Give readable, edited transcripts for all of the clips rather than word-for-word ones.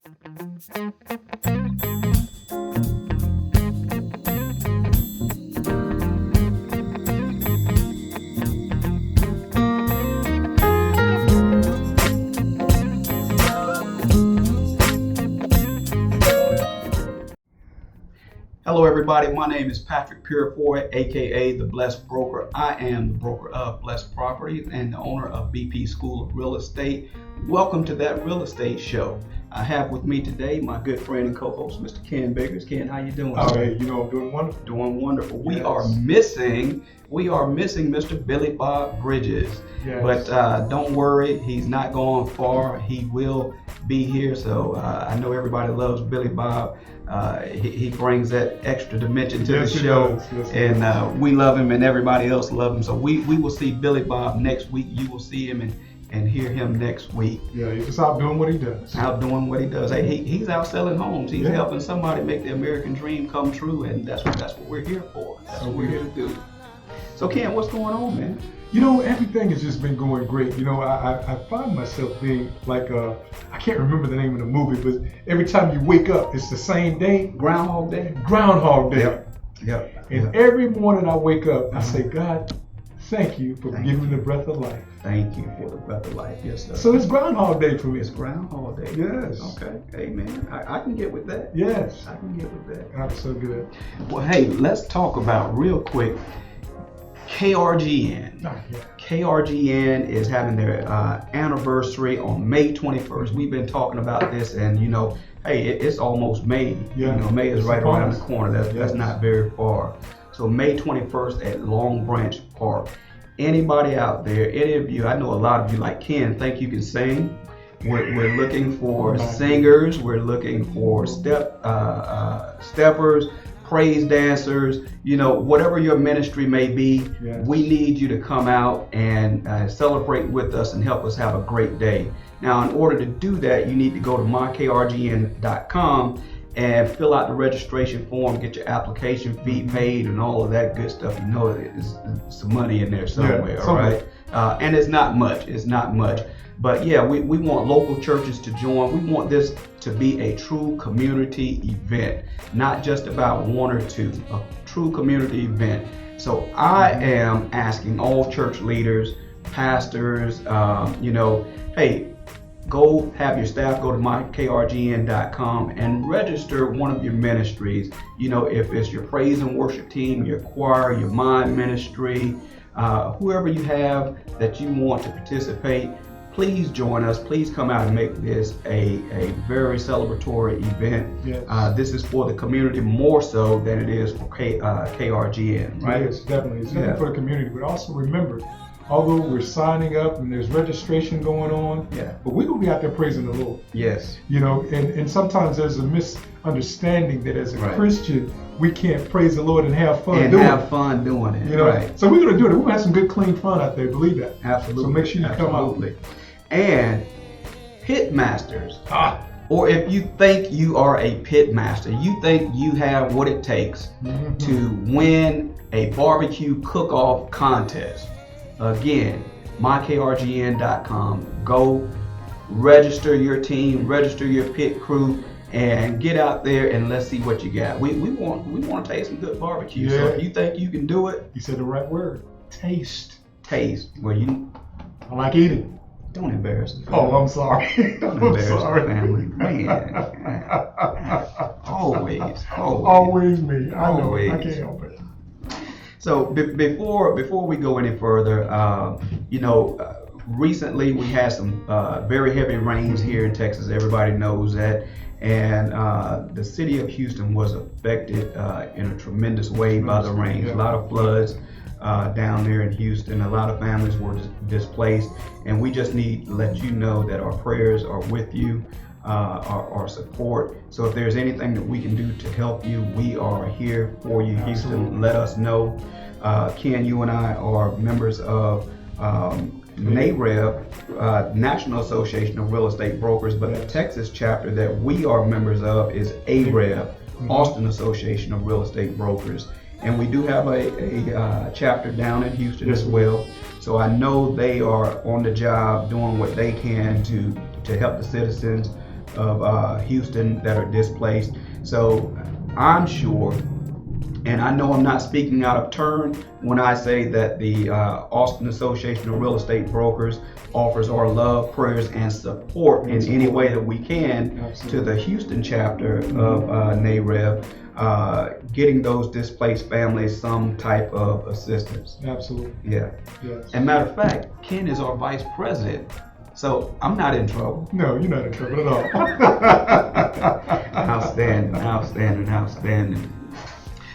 Hello everybody, my name is Patrick Purefoy, aka The Blessed Broker. I am the broker of Blessed Properties and the owner of BP School of Real Estate. Welcome to That Real Estate Show. I have with me today my good friend and co-host, Mr. Ken Biggers. Ken, how you doing? Oh, hey, I'm doing wonderful. Doing wonderful. Yes. We are missing Mr. Billy Bob Bridges. Yes. But don't worry, he's not going far. He will be here. So I know everybody loves Billy Bob. He brings that extra dimension to the show, and we love him, and everybody else loves him. So we will see Billy Bob next week. You will see him and hear him next week. Yeah, he's just out doing what he does. Hey, he's out selling homes. He's helping somebody make the American dream come true, and that's what we're here for. That's what we're here to do. So Ken, what's going on, man? Everything has just been going great. I find myself being like I can't remember the name of the movie, but every time you wake up, it's the same day. Groundhog Day. Yep. And every morning I wake up, I say, God, thank you for giving me the breath of life. Thank you for the breath of life. Yes, sir. So it's Groundhog Day for me. It's Groundhog Day. Yes. Okay. Amen. I can get with that. Yes. I can get with that. That's so good. Well, hey, let's talk about real quick KRGN. KRGN is having their anniversary on May 21st. We've been talking about this, and hey, it's almost May. Yeah. May is right around the corner. That's not very far. So May 21st at Long Branch Park. Anybody out there, any of you, I know a lot of you like Ken, think you can sing. We're looking for singers. We're looking for steppers, praise dancers, whatever your ministry may be. Yes. We need you to come out and celebrate with us and help us have a great day. Now, in order to do that, you need to go to mykrgn.com and fill out the registration form, get your application fee paid, and all of that good stuff. There's some money in there somewhere, all right? And it's not much. But yeah, we want local churches to join. We want this to be a true community event, not just about one or two, a true community event. So I am asking all church leaders, pastors, hey, go have your staff go to mykrgn.com and register one of your ministries. If it's your praise and worship team, your choir, your mind ministry, whoever you have that you want to participate, please join us. Please come out and make this a very celebratory event. Yes. This is for the community more so than it is for KRGN, right? Yes, definitely. It's for the community, but also remember, although we're signing up and there's registration going on, but we're going to be out there praising the Lord. Yes. And sometimes there's a misunderstanding that as a Christian, we can't praise the Lord and have fun doing it. Right. So we're going to do it. We're going to have some good, clean fun out there. Believe that. Absolutely. So make sure you come out. And pit masters. Or if you think you are a pit master, you think you have what it takes to win a barbecue cook-off contest. Again, mykrgn.com. Go register your team, register your pit crew, and get out there and let's see what you got. We want to taste some good barbecue. Yeah. So if you think you can do it, you said the right word. Taste. Well, I like eating. Don't embarrass the family. Oh, I'm sorry. Don't embarrass the family. Man. Always me. I know. I can't help it. So before we go any further, recently we had some very heavy rains here in Texas. Everybody knows that. And the city of Houston was affected in a tremendous way by the rains. A lot of floods down there in Houston. A lot of families were displaced. And we just need to let you know that our prayers are with you, our support. So if there's anything that we can do to help you, we are here for you, Houston. Absolutely. Let us know. Ken, you and I are members of NAREB, National Association of Real Estate Brokers, but the Texas chapter that we are members of is AREB, Austin Association of Real Estate Brokers. And we do have a chapter down in Houston as well. So I know they are on the job doing what they can to help the citizens of Houston that are displaced. So I'm sure, and I know I'm not speaking out of turn when I say that the Austin Association of Real Estate Brokers offers our love, prayers, and support in any way that we can to the Houston chapter of NAREV, getting those displaced families some type of assistance. Absolutely. Yeah. Yes. And matter of fact, Ken is our vice president. So I'm not in trouble. No, you're not in trouble at all. Outstanding.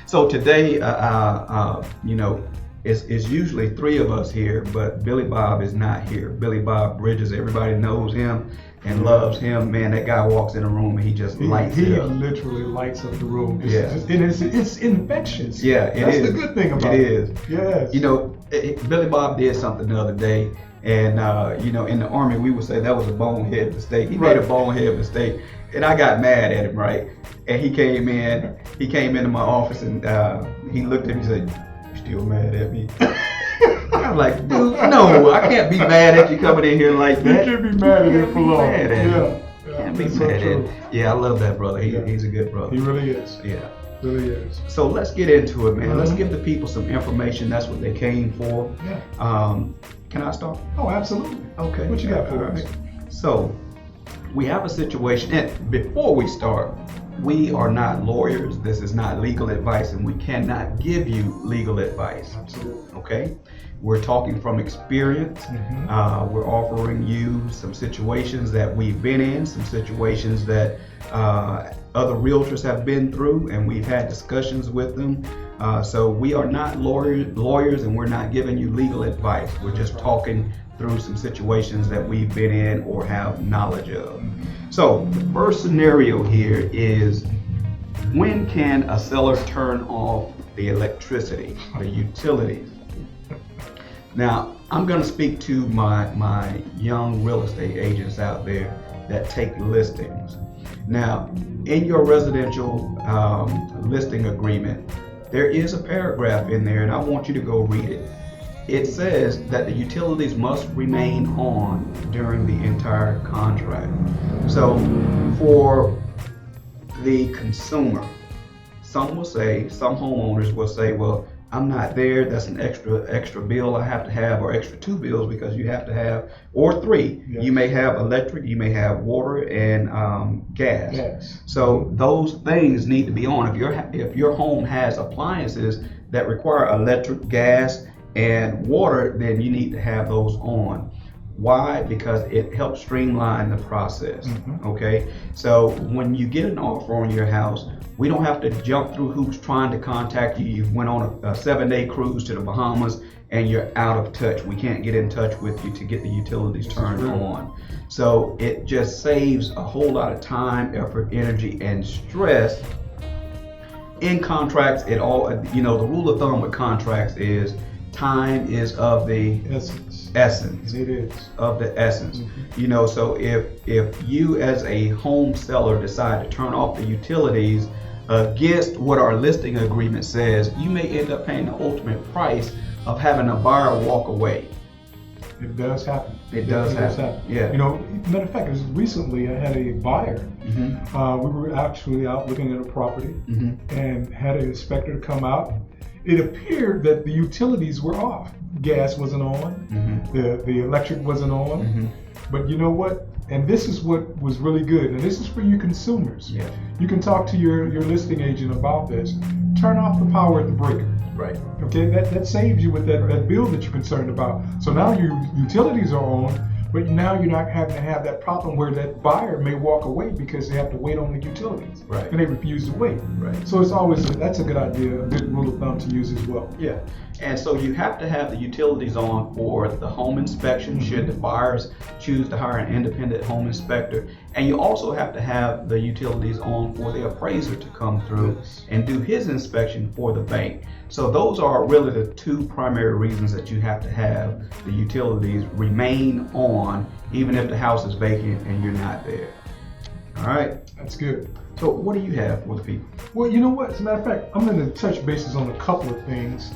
So today, it's usually three of us here, but Billy Bob is not here. Billy Bob Bridges, everybody knows him and loves him. Man, that guy walks in a room and he just lights it up. He literally lights up the room. It's it's infectious. Yeah, it That's is. the good thing about it. It is. Yes. Billy Bob did something the other day. And, in the Army, we would say that was a bonehead mistake. He made a bonehead mistake. And I got mad at him, right? And he came into my office and he looked at me and said, "You still mad at me?" I was like, "Dude, no, I can't be mad at you coming in here like that." You can't be mad at him for long. Can't be mad at him. Yeah, I love that brother. He's a good brother. He really is. Yeah. Really is. So let's get into it, man. Let's give the people some information. That's what they came for. Yeah. Can I start? Oh, absolutely. Okay. What you got for us? So, we have a situation, and before we start, we are not lawyers. This is not legal advice, and we cannot give you legal advice. Absolutely. Okay? We're talking from experience. We're offering you some situations that we've been in, some situations that other realtors have been through, and we've had discussions with them. So we are not lawyers, and we're not giving you legal advice. We're just talking through some situations that we've been in or have knowledge of. So the first scenario here is, when can a seller turn off the electricity, the utilities? Now, I'm going to speak to my young real estate agents out there that take listings. Now, in your residential listing agreement, there is a paragraph in there, and I want you to go read it. It says that the utilities must remain on during the entire contract. So, for the consumer, some homeowners will say, well, I'm not there, that's an extra bill I have to have, or extra two bills, because you have to have, or three. Yes. You may have electric, you may have water and gas. Yes. So those things need to be on. If your home has appliances that require electric, gas, and water, then you need to have those on. Why? Because it helps streamline the process. Okay? So when you get an offer on your house, we don't have to jump through hoops trying to contact you. You went on a 7-day cruise to the Bahamas and you're out of touch. We can't get in touch with you to get the utilities turned on. So it just saves a whole lot of time, effort, energy, and stress. In contracts, the rule of thumb with contracts is time is of the essence. It is of the essence. So if you as a home seller decide to turn off the utilities against what our listing agreement says, you may end up paying the ultimate price of having a buyer walk away. It does happen. It does happen. Yeah. Matter of fact, recently I had a buyer. We were actually out looking at a property and had an inspector come out. It appeared that the utilities were off. Gas wasn't on. The electric wasn't on. But you know what? And this is what was really good. And this is for you consumers. Yeah. You can talk to your listing agent about this. Turn off the power at the breaker. Right. Okay, that saves you with that bill that you're concerned about. So now your utilities are on, but now you're not having to have that problem where that buyer may walk away because they have to wait on the utilities. Right. And they refuse to wait. Right. So that's a good idea, a good rule of thumb to use as well. Yeah. And so you have to have the utilities on for the home inspection should the buyers choose to hire an independent home inspector. And you also have to have the utilities on for the appraiser to come through and do his inspection for the bank. So those are really the two primary reasons that you have to have the utilities remain on even if the house is vacant and you're not there. All right. That's good. So what do you have for the people? Well, you know what? As a matter of fact, I'm going to touch bases on a couple of things.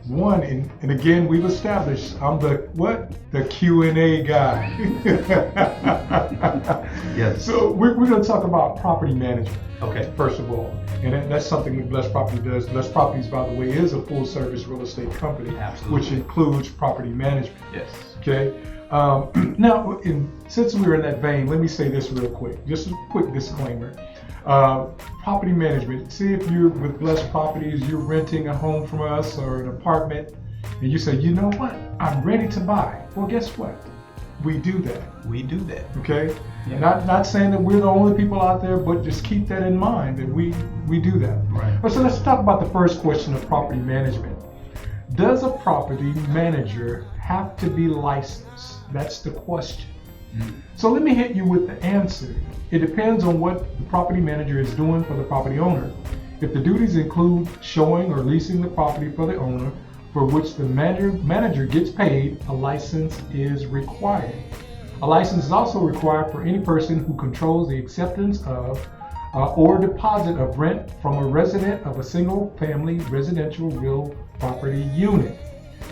One, and again, we've established I'm the Q&A guy. Yes. So we're going to talk about property management. Okay. First of all, and that's something that Blessed Property does. Blessed Properties, by the way, is a full-service real estate company, Absolutely. which includes property management. Yes. Okay. Now, since we're in that vein, let me say this real quick. Just a quick disclaimer. Property management. See, if you're with Blessed Properties, you're renting a home from us or an apartment, and you say, you know what, I'm ready to buy. Well, guess what? We do that. We do that. Okay. Yeah. Not saying that we're the only people out there, but just keep that in mind that we do that. Right. So let's talk about the first question of property management. Does a property manager have to be licensed? That's the question. So let me hit you with the answer. It depends on what the property manager is doing for the property owner. If the duties include showing or leasing the property for the owner, for which the manager gets paid, a license is required. A license is also required for any person who controls the acceptance of or deposit of rent from a resident of a single-family residential real property unit.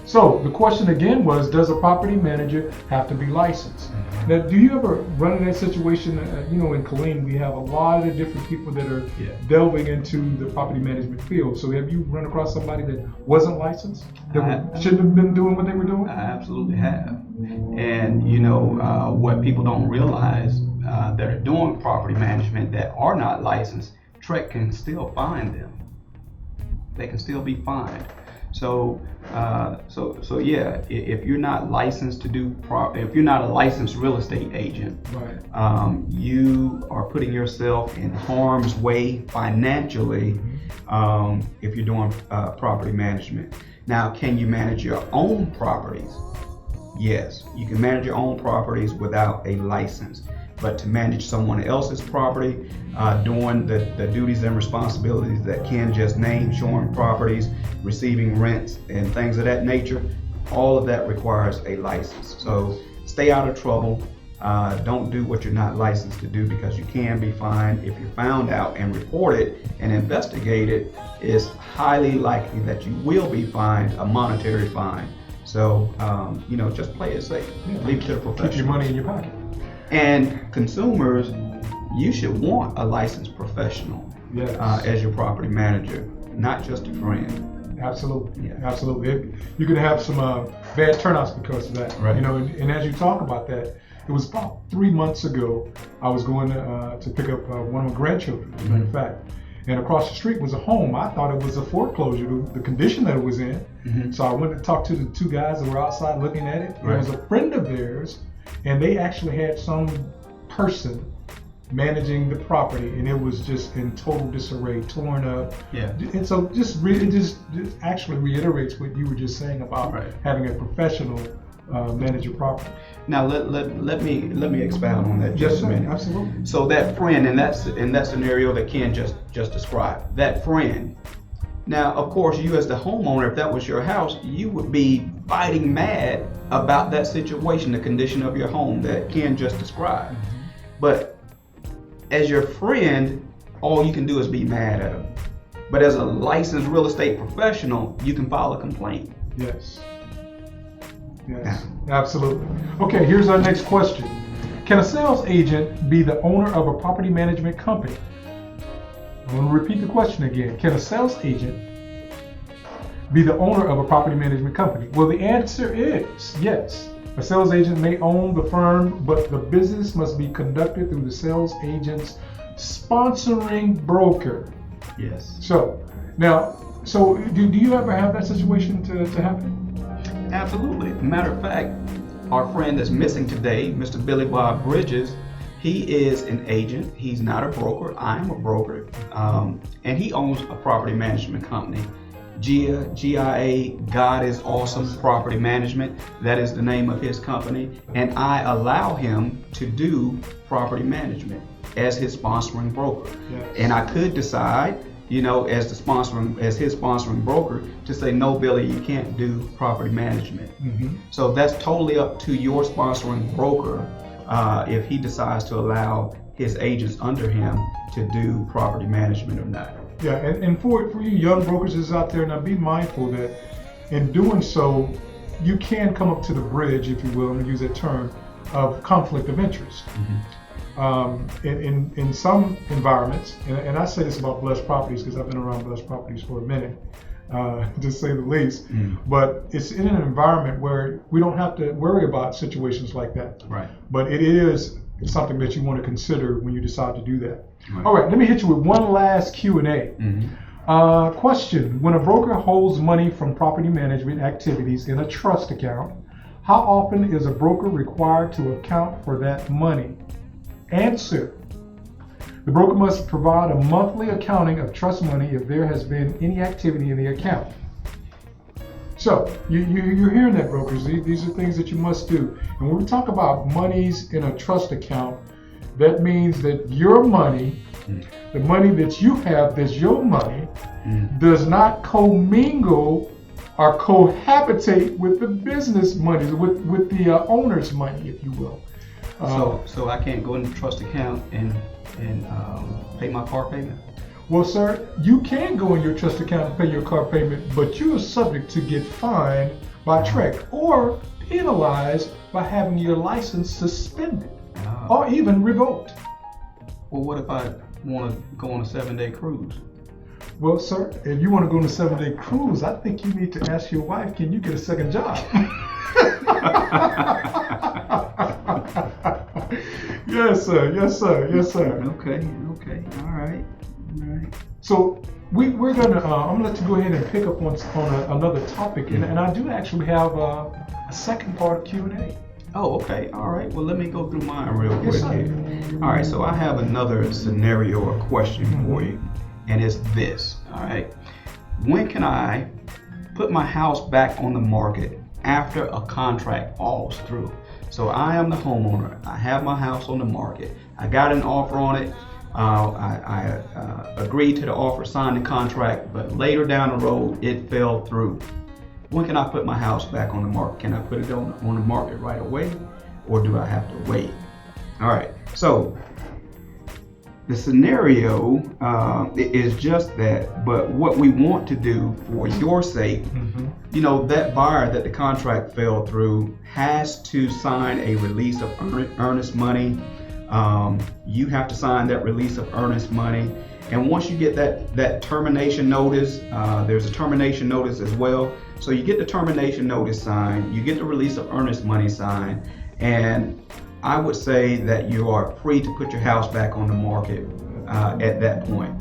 So the question again was, does a property manager have to be licensed? Now, do you ever run in that situation? In Killeen, we have a lot of different people that are delving into the property management field. So have you run across somebody that wasn't licensed, that shouldn't have been doing what they were doing? I absolutely have. And what people don't realize that are doing property management that are not licensed, TREC can still fine them. They can still be fined. So yeah, if you're not licensed to do if you're not a licensed real estate agent, right. You are putting yourself in harm's way financially if you're doing property management. Now, can you manage your own properties? Yes, you can manage your own properties without a license. But to manage someone else's property, doing the duties and responsibilities that Ken just named, showing properties, receiving rents, and things of that nature, all of that requires a license. So stay out of trouble. Don't do what you're not licensed to do, because you can be fined. If you're found out and reported and investigated, it's highly likely that you will be fined a monetary fine. So, just play it safe. Leave it to the professionals. Keep your money in your pocket. And consumers, you should want a licensed professional as your property manager, not just a friend. Absolutely, Yeah. Absolutely. You could have some bad turnouts because of that. Right. And as you talk about that, it was about 3 months ago. I was going to pick up one of my grandchildren, as a matter of fact. And across the street was a home. I thought it was a foreclosure, the condition that it was in. Mm-hmm. So I went to talk to the two guys that were outside looking at it. Right. It was a friend of theirs, and they actually had some person managing the property, and it was just in total disarray, torn up. Yeah. And so it just actually reiterates what you were just saying about having a professional manage your property. Now let me expound on that just a minute. Absolutely. So that friend in that scenario that Ken just described, that friend. Now, of course, you as the homeowner, if that was your house, you would be fighting mad about that situation, the condition of your home that Ken just described. Mm-hmm. But as your friend, all you can do is be mad at him. But as a licensed real estate professional, you can file a complaint. Yes. Yes, absolutely. Okay, here's our next question. Can a sales agent be the owner of a property management company? I want to repeat the question again. Can a sales agent be the owner of a property management company? Well, the answer is yes. A sales agent may own the firm, but the business must be conducted through the sales agent's sponsoring broker. Yes. So do you ever have that situation to happen? Absolutely. Matter of fact, our friend that's missing today, Mr. Billy Bob Bridges, he is an agent. He's not a broker. I am a broker. And he owns a property management company. GIA, God is Awesome Property Management. That is the name of his company. And I allow him to do property management as his sponsoring broker. Yes. And I could decide, as his sponsoring broker, to say, no, Billy, you can't do property management. Mm-hmm. So that's totally up to your sponsoring broker if he decides to allow his agents under him to do property management or not. Yeah, and for you young brokers that's out there, now be mindful that In doing so, you can come up to the bridge, if you will, and use that term, of conflict of interest. In some environments, and I say this about blessed properties because I've been around blessed properties for a minute, to say the least, but it's in an environment where we don't have to worry about situations like that. Right. But it is something that you want to consider when you decide to do that. Right. All right, let me hit you with one last Q&A. Question: when a broker holds money from property management activities in a trust account, how often is a broker required to account for that money? Answer: the broker must provide a monthly accounting of trust money if there has been any activity in the account. So you're hearing that, brokers. These are things that you must do. And when we talk about monies in a trust account, that means that your money, the money that you have that's your money, does not commingle or cohabitate with the business money, with the owner's money, if you will. So I can't go in the trust account and pay my car payment? Well, sir, you can go in your trust account and pay your car payment, but you are subject to get fined by TREC or penalized by having your license suspended or even revoked. Well, what if I want to go on a 7-day cruise? Well, sir, if you want to go on a 7-day cruise, I think you need to ask your wife, can you get a second job? Yes, sir. Yes, sir. Yes, sir. Okay. All right. So we're gonna. I'm gonna let you go ahead and pick up on another topic, and I do actually have a second part of Q&A. Oh, okay. All right. Well, let me go through mine real quick Yes, sir. here. All right. So I have another scenario or question for you, and it's this. All right. When can I put my house back on the market after a contract falls through? So I am the homeowner. I have my house on the market. I got an offer on it. I agreed to the offer, signed the contract, but later down the road, it fell through. When can I put my house back on the market? Can I put it on the market right away, or do I have to wait? All right. So the scenario is just that, but what we want to do for your sake, that buyer that the contract fell through has to sign a release of earnest money. You have to sign that release of earnest money. And once you get that termination notice, there's a termination notice as well. So you get the termination notice signed, you get the release of earnest money signed, and I would say that you are free to put your house back on the market at that point.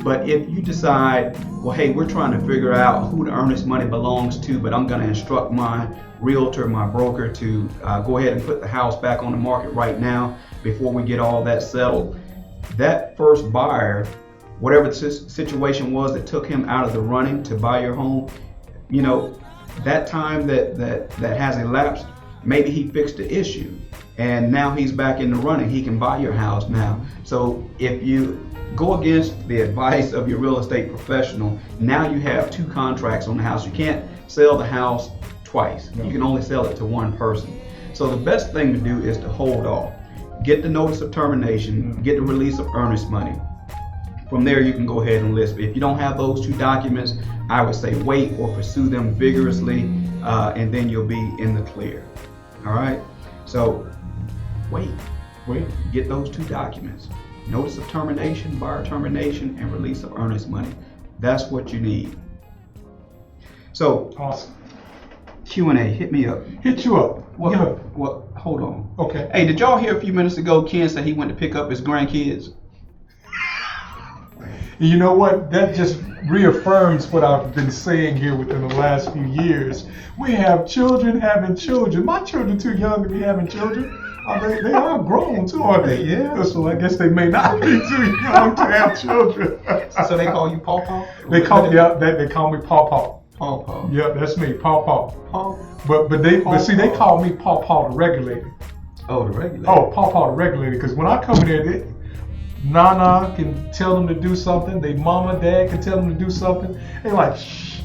But if you decide, well, hey, we're trying to figure out who the earnest money belongs to, but I'm going to instruct my realtor, my broker, to go ahead and put the house back on the market right now before we get all that settled, that first buyer, whatever the situation was that took him out of the running to buy your home, that time that has elapsed, maybe he fixed the issue and now he's back in the running. He can buy your house now. So if you go against the advice of your real estate professional, now you have two contracts on the house. You can't sell the house twice. You can only sell it to one person. So the best thing to do is to hold off. Get the notice of termination, get the release of earnest money. From there, you can go ahead and list. If you don't have those two documents, I would say wait or pursue them vigorously, and then you'll be in the clear. All right? So wait. Get those two documents. Notice of termination, buyer termination, and release of earnest money. That's what you need. So, awesome. Q&A, hit me up. Hit you up. What? Hold on. Okay. Hey, did y'all hear a few minutes ago Ken said he went to pick up his grandkids? You know what? That just reaffirms what I've been saying here within the last few years. We have children having children. My children are too young to be having children. They are grown too, aren't they? Yeah. So I guess they may not be too young to have children. So they call you Paw Paw? They call me Paw Paw. Paw Paw. Yeah, that's me, Paw Paw. Paw. But they call me Paw Paw the regulator. Oh, the regulator. Oh, Paw Paw the regulator. Because when I come in there, Nana can tell them to do something. They mama, dad can tell them to do something. They're like, shh.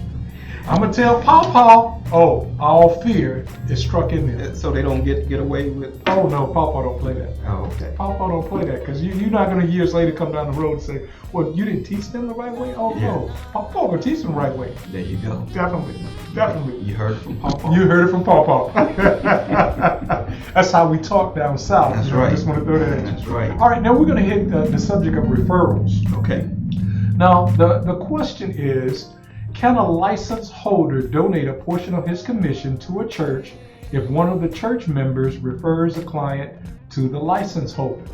I'm going to tell Paw, oh, all fear is struck in them. So they don't get away with. Oh no, Paw don't play that. Oh, okay. Paw don't play that because you're not going to years later come down the road and say, well, you didn't teach them the right way? Oh no, Paw will teach them the right way. There you go. Definitely. You heard it from Paw. You heard it from Paw. That's how we talk down south. That's right. I just want to throw that at you. That's right. All right, now we're going to hit the subject of referrals. Okay. Now, the question is, can a license holder donate a portion of his commission to a church if one of the church members refers a client to the license holder?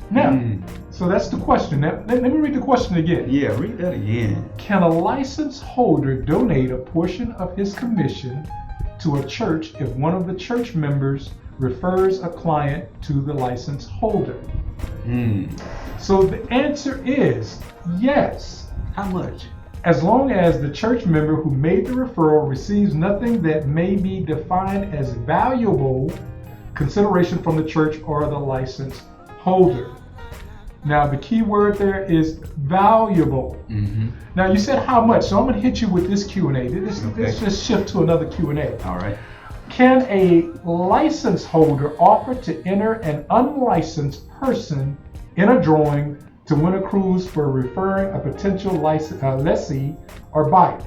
Now, so that's the question. Now, let me read the question again. Yeah, read that again. Can a license holder donate a portion of his commission to a church if one of the church members refers a client to the license holder? So the answer is yes. How much? As long as the church member who made the referral receives nothing that may be defined as valuable consideration from the church or the license holder. Now the key word there is valuable. Now you said how much, so I'm going to hit you with this Q&A. Let's just shift to another Q&A. All right. Can a license holder offer to enter an unlicensed person in a drawing to win a cruise for referring a potential lessee or buyer?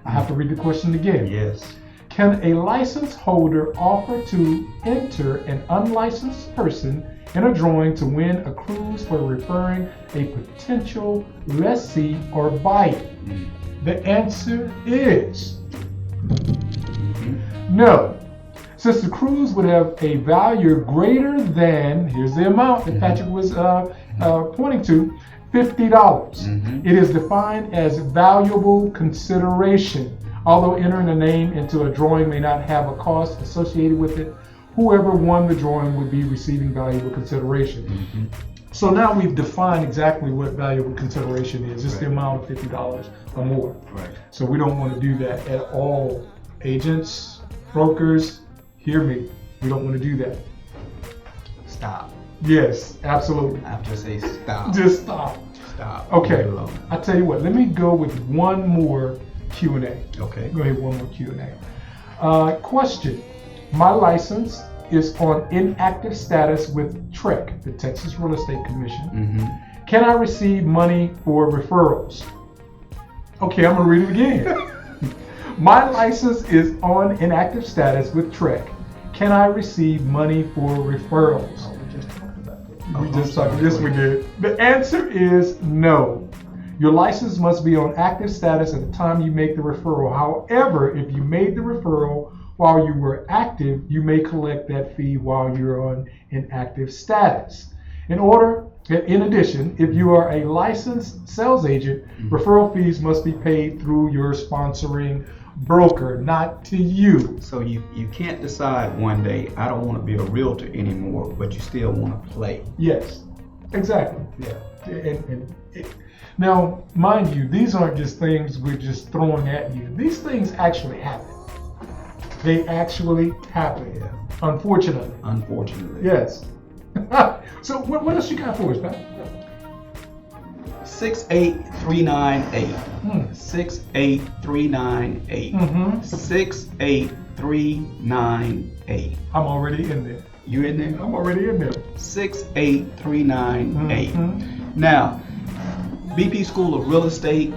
I have to read the question again. Yes. Can a license holder offer to enter an unlicensed person in a drawing to win a cruise for referring a potential lessee or buyer? The answer is no. Since the cruise would have a value greater than, here's the amount that Patrick was pointing to, $50. It is defined as valuable consideration. Although entering a name into a drawing may not have a cost associated with it, whoever won the drawing would be receiving valuable consideration. So now we've defined exactly what valuable consideration is. It's the amount of $50 or more. Right. So we don't want to do that at all. Agents, brokers, hear me. We don't want to do that. Stop. Yes, absolutely. I have to say stop. Just stop. Stop. Okay. I tell you what. Let me go with one more Q&A. Okay. Go ahead. One more Q&A. Question. My license is on inactive status with TREC, the Texas Real Estate Commission. Can I receive money for referrals? Okay, I'm going to read it again. My license is on inactive status with TREC. Can I receive money for referrals? Oh, we just talked about that. We just talked about this. We did. The answer is no. Your license must be on active status at the time you make the referral. However, if you made the referral while you were active, you may collect that fee while you're on inactive status. In addition, if you are a licensed sales agent, referral fees must be paid through your sponsoring broker, not to you. So you can't decide one day, I don't want to be a realtor anymore, but you still want to play. Yes, exactly. Yeah. Now, mind you, these aren't just things we're just throwing at you. These things actually happen. They actually happen. Yeah. Unfortunately. Yes. So what else you got for us, Pat? 68398. 68398. 68398. I'm already in there. You in there? I'm already in there. 68398. Now, BP School of Real Estate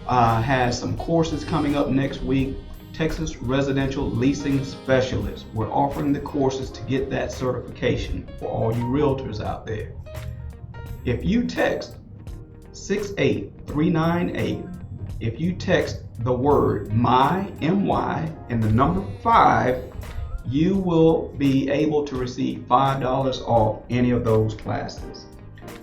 has some courses coming up next week. Texas Residential Leasing Specialist. We're offering the courses to get that certification for all you realtors out there. If you text 68398, if you text the word MY, M-Y, and the number 5, you will be able to receive $5 off any of those classes.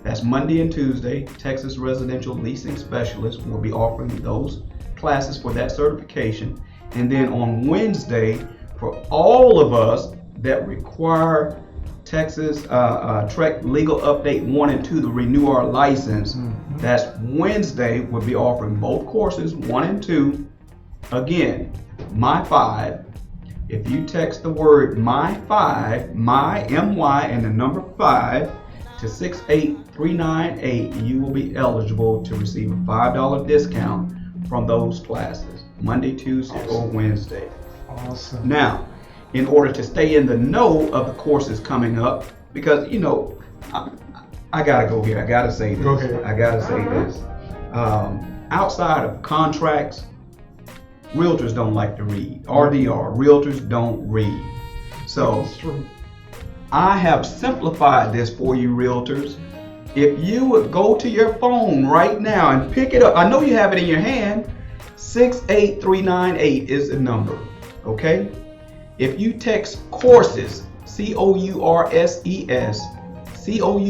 That's Monday and Tuesday. Texas Residential Leasing Specialist will be offering those classes for that certification. And then on Wednesday, for all of us that require Texas TREC Legal Update 1 and 2 to renew our license, that's Wednesday, we'll be offering both courses, 1 and 2. Again, My 5. If you text the word My 5, My, M-Y, and the number 5 to 68398, you will be eligible to receive a $5 discount from those classes. Monday, Tuesday, or Wednesday. Awesome. Now, in order to stay in the know of the courses coming up, because I gotta go here. I gotta say this. Go ahead. I gotta say this. Outside of contracts, realtors don't like to read. RDR, realtors don't read. So That's true. I have simplified this for you, realtors. If you would go to your phone right now and pick it up, I know you have it in your hand. 68398 is the number. Okay? If you text courses, COURSES,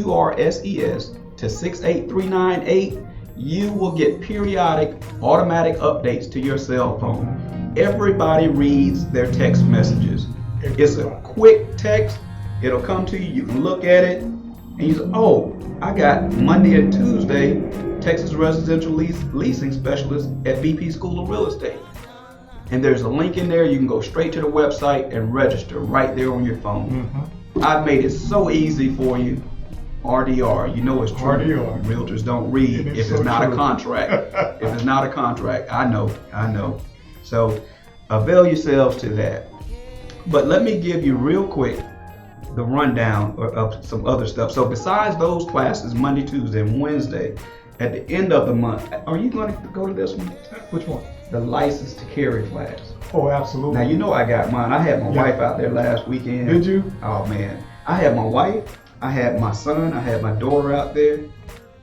COURSES to 68398, you will get periodic automatic updates to your cell phone. Everybody reads their text messages. It's a quick text. It'll come to you. You can look at it and you say, oh, I got Monday and Tuesday Texas Residential Leasing Specialist at BP School of Real Estate. And there's a link in there. You can go straight to the website and register right there on your phone. Mm-hmm. I've made it so easy for you. RDR, you know it's true. RDR. Realtors don't read if it's not a contract. If it's not a contract, I know. So avail yourselves to that. But let me give you real quick the rundown of some other stuff. So besides those classes, Monday, Tuesday, and Wednesday, at the end of the month, are you going to go to this one? Which one? The license to carry class. Oh, absolutely. Now, you know I got mine. I had my wife out there last weekend. Did you? Oh, man. I had my wife, I had my son, I had my daughter out there.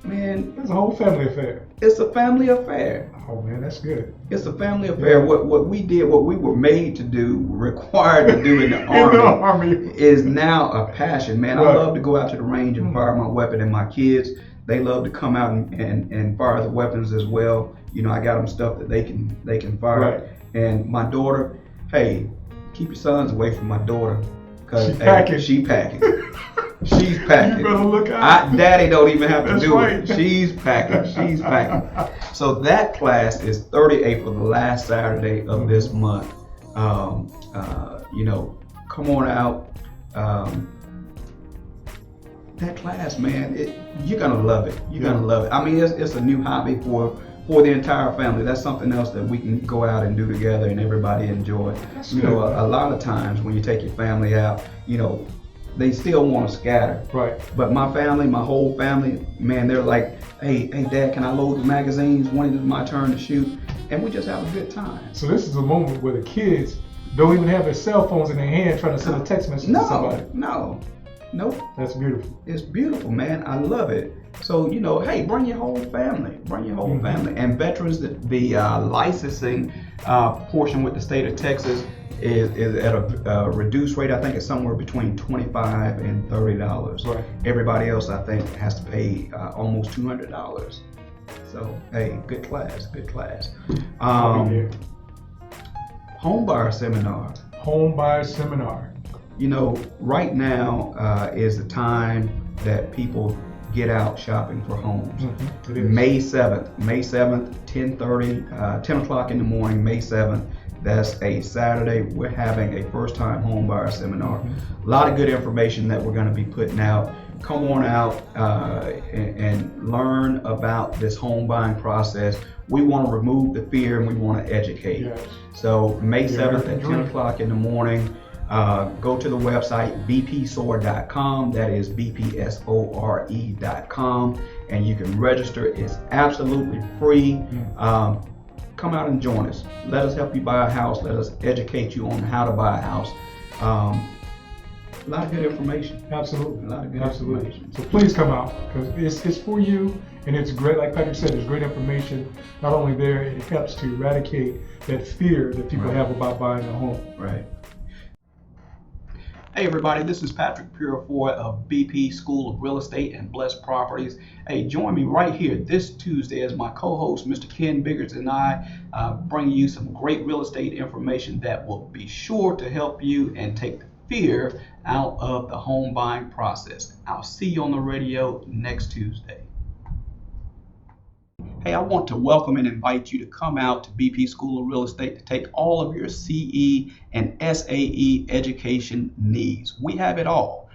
Man. It's a whole family affair. It's a family affair. Oh, man, that's good. It's a family affair. Yeah. What we did, what we were made to do, required to do in the Army, is now a passion, man. Right. I love to go out to the range and fire my weapon, and my kids, they love to come out and fire the weapons as well. You know, I got them stuff that they can fire. Right. And my daughter, hey, keep your sons away from my daughter, because she packing. She's packing. You better look out. Daddy don't even have to That's do right. it. She's packing. So that class is 30 April, the last Saturday of this month. You know, come on out. That class, man, you're gonna love it. You're gonna love it. I mean, it's a new hobby for the entire family. That's something else that we can go out and do together and everybody enjoy. That's you good, know, a lot of times when you take your family out, you know, they still want to scatter. Right. But my family, my whole family, man, they're like, hey, Dad, can I load the magazines? When is my turn to shoot? And we just have a good time. So this is a moment where the kids don't even have their cell phones in their hand trying to send a text message to somebody. Nope. That's beautiful. It's beautiful, man. I love it. So, you know, hey, bring your whole family. Bring your whole family. And veterans, the licensing portion with the state of Texas is at a reduced rate. I think it's somewhere between $25 and $30. Right. Everybody else, I think, has to pay almost $200. So, hey, good class. Home buyer seminar. Home buyer seminar. You know, right now is the time that people get out shopping for homes. Mm-hmm. May 7th, 10 o'clock in the morning, May 7th. That's a Saturday. We're having a first-time home buyer seminar. Mm-hmm. A lot of good information that we're going to be putting out. Come on out and learn about this home buying process. We want to remove the fear and we want to educate. Yes. So May 7th at 10 o'clock in the morning. Go to the website bpsore.com. That is bpsore.com, and you can register. It's absolutely free. Come out and join us. Let us help you buy a house. Let us educate you on how to buy a house. A lot of good information. Absolutely. A lot of good information. So please come out, because it's for you, and it's great. Like Patrick said, there's great information. Not only there, it helps to eradicate that fear that people have about buying a home. Right. Hey everybody, this is Patrick Purifoy of BP School of Real Estate and Blessed Properties. Hey, join me right here this Tuesday as my co-host, Mr. Ken Biggers, and I bring you some great real estate information that will be sure to help you and take the fear out of the home buying process. I'll see you on the radio next Tuesday. Hey, I want to welcome and invite you to come out to BP School of Real Estate to take all of your CE and SAE education needs. We have it all,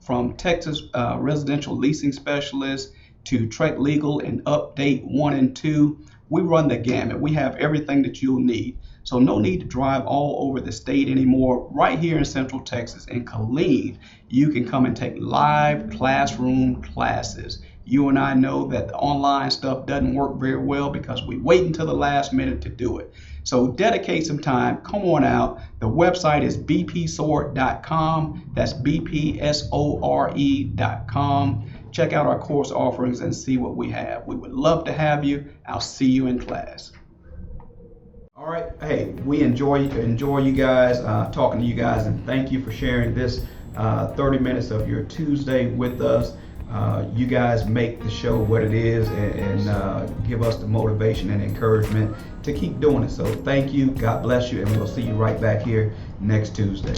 from Texas Residential Leasing Specialist to Trek Legal and Update 1 and 2. We run the gamut. We have everything that you'll need. So no need to drive all over the state anymore. Right here in Central Texas, in Killeen, you can come and take live classroom classes. You and I know that the online stuff doesn't work very well because we wait until the last minute to do it. So dedicate some time, come on out. The website is bpsore.com. That's bpsore.com. Check out our course offerings and see what we have. We would love to have you. I'll see you in class. All right. Hey, we enjoy you guys, talking to you guys, and thank you for sharing this 30 minutes of your Tuesday with us. You guys make the show what it is, and give us the motivation and encouragement to keep doing it. So thank you. God bless you, and we'll see you right back here next Tuesday.